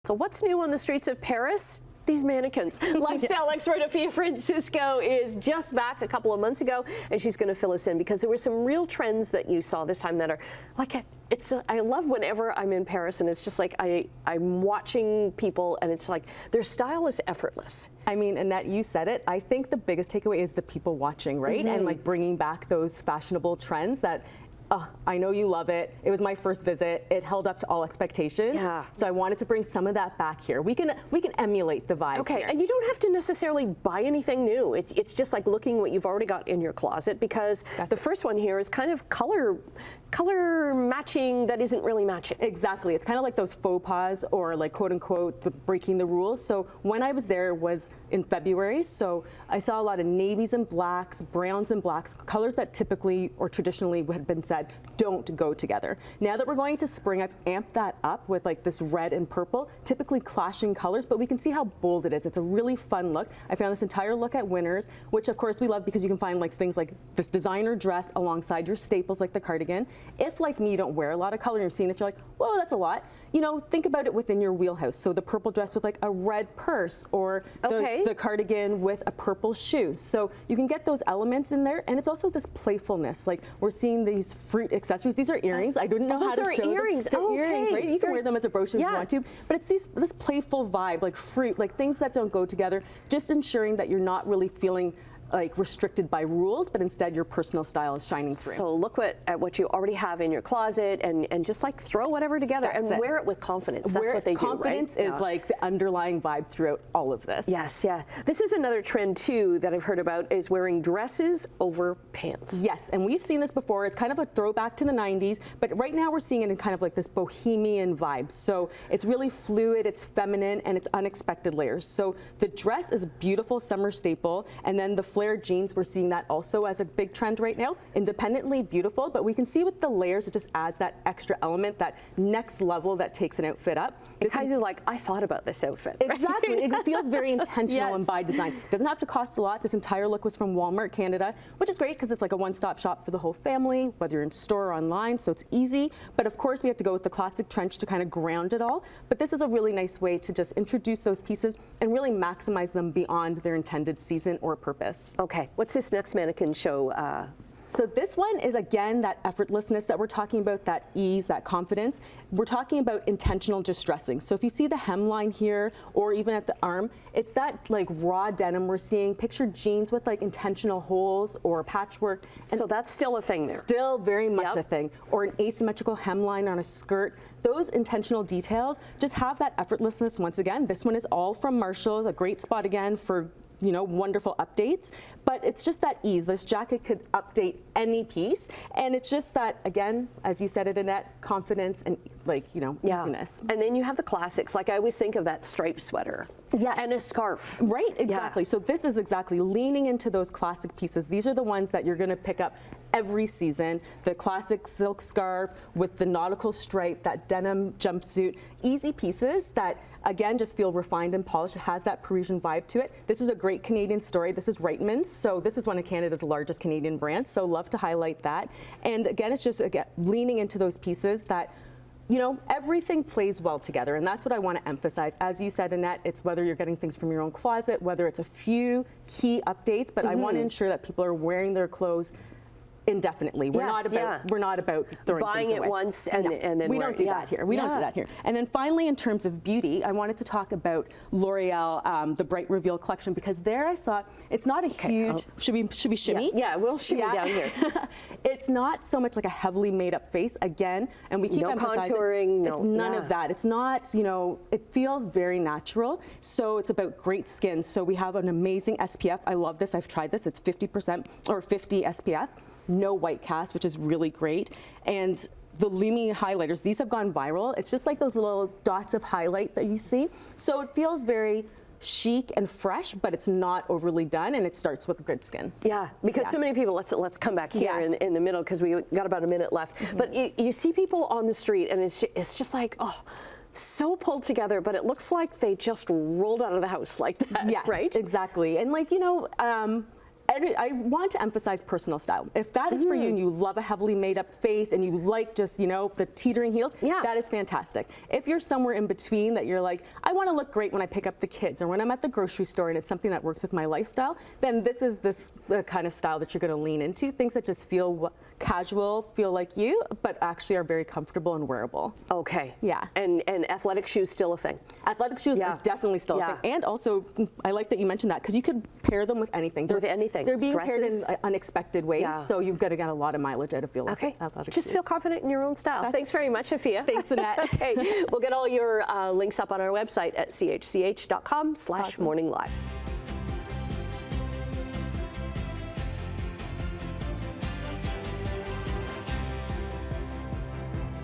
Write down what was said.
So what's new on the streets of Paris? These mannequins. Lifestyle expert Afiya Francisco is just back a couple of months ago, and she's going to fill us in because there were some real trends that you saw this time that are like, I love whenever I'm in Paris and it's just like I'm watching people and it's like their style is effortless. I mean, Annette, you said it. I think the biggest takeaway is the people watching, right? And like bringing back those fashionable trends that I know you love it. It was my first visit. It held up to all expectations. Yeah. So I wanted to bring some of that back here. We can emulate the vibe. Okay, here. and you don't have to necessarily buy anything new. It's just like looking what you've already got in your closet, because the first one here is kind of color matching that isn't really matching. Exactly. It's kind of like those faux pas or like quote unquote breaking the rules. So when I was there was in February. So I saw a lot of navies and blacks, browns and blacks, colors that typically or traditionally had been said don't go together. Now that we're going to spring, I've amped that up with like this red and purple, typically clashing colors, but we can see how bold it is. It's a really fun look. I found this entire look at Winners, which of course we love because you can find like things like this designer dress alongside your staples like the cardigan. If like me, you don't wear a lot of color and you're seeing it, you're like, whoa, that's a lot. You know, think about it within your wheelhouse. So the purple dress with like a red purse, or the cardigan with a purple shoe. So you can get those elements in there, and it's also this playfulness. Like we're seeing these fruit accessories. These are earrings. I didn't know how to show earrings. them. They're earrings, right? You can wear them as a brooch if you Yeah. want to. But it's this playful vibe, like fruit, like things that don't go together, just ensuring that you're not really feeling like restricted by rules, but instead your personal style is shining through. So look at what you already have in your closet and just like throw whatever together and wear it with confidence. That's what they do, right? Confidence is like the underlying vibe throughout all of this. Yes, yeah. This is another trend too that I've heard about, is wearing dresses over pants. Yes, and we've seen this before. It's kind of a throwback to the 90s, but right now we're seeing it in kind of like this bohemian vibe. So it's really fluid, it's feminine, and it's unexpected layers. So the dress is a beautiful summer staple, and then the flared jeans, we're seeing that also as a big trend right now. Independently beautiful, but we can see with the layers, it just adds that extra element, that next level that takes an outfit up. It kind of like, I thought about this outfit. Exactly. Right? It feels very intentional and by design. It doesn't have to cost a lot. This entire look was from Walmart Canada, which is great because it's like a one-stop shop for the whole family, whether you're in store or online, so it's easy. But of course, we have to go with the classic trench to kind of ground it all. But this is a really nice way to just introduce those pieces and really maximize them beyond their intended season or purpose. Okay, what's this next mannequin show? So this one is, again, that effortlessness that we're talking about, that ease, that confidence. We're talking about intentional distressing. So if you see the hemline here, or even at the arm, it's that like raw denim we're seeing. Picture jeans with like intentional holes or patchwork. And so that's still a thing there. Still very much a thing. Or an asymmetrical hemline on a skirt. Those intentional details just have that effortlessness once again. This one is all from Marshall's, a great spot again for, you know, wonderful updates, but it's just that ease. This jacket could update any piece, and it's just that, again, as you said it, Annette, confidence and like, you know, easiness. And then you have the classics. Like I always think of that striped sweater. Yes. And a scarf. Right, exactly. So this is exactly leaning into those classic pieces. These are the ones that you're gonna pick up every season. The classic silk scarf with the nautical stripe, that denim jumpsuit, easy pieces that, again, just feel refined and polished. It has that Parisian vibe to it. This is a great Canadian story. This is Reitman's. So this is one of Canada's largest Canadian brands. So love to highlight that. And again, it's just leaning into those pieces that, you know, everything plays well together, and that's what I want to emphasize. As you said, Annette, it's whether you're getting things from your own closet, whether it's a few key updates, but I want to ensure that people are wearing their clothes indefinitely. We're not about throwing buying things away. it once and then we don't do that here. We don't do that here. And then finally, in terms of beauty, I wanted to talk about L'Oreal, the Bright Reveal collection, because there I saw it's not a huge. Should we shimmy? Yeah, we'll shimmy down here. It's not so much like a heavily made up face again, and we keep emphasizing contouring. It's none of that. It's not, you know, it feels very natural. So it's about great skin. So we have an amazing SPF. I love this. I've tried this. It's 50% or 50 SPF. No white cast, which is really great. And the Lumi highlighters, these have gone viral. It's just like those little dots of highlight that you see. So it feels very chic and fresh, but it's not overly done, and it starts with good skin. Yeah, because so many people, let's come back here in the middle, because we got about a minute left. But you see people on the street, and it's just like, oh, so pulled together, but it looks like they just rolled out of the house like that, yes, right? Exactly. And like, you know, I want to emphasize personal style. If that is for you and you love a heavily made up face and you like just, you know, the teetering heels, that is fantastic. If you're somewhere in between that you're like, I want to look great when I pick up the kids or when I'm at the grocery store and it's something that works with my lifestyle, then this is the kind of style that you're going to lean into. Things that just feel casual, feel like you, but actually are very comfortable and wearable. Okay. Yeah. And athletic shoes still a thing? Athletic shoes are definitely still a thing. And also, I like that you mentioned that because you could pair them with anything. With anything. They're being Dresses. paired in unexpected ways, so you've got to get a lot of mileage out of your athletic shoes. Just feel confident in your own style. Thanks very much, Afiya. Thanks, Annette. Okay, we'll get all your links up on our website at chch.com/morninglive.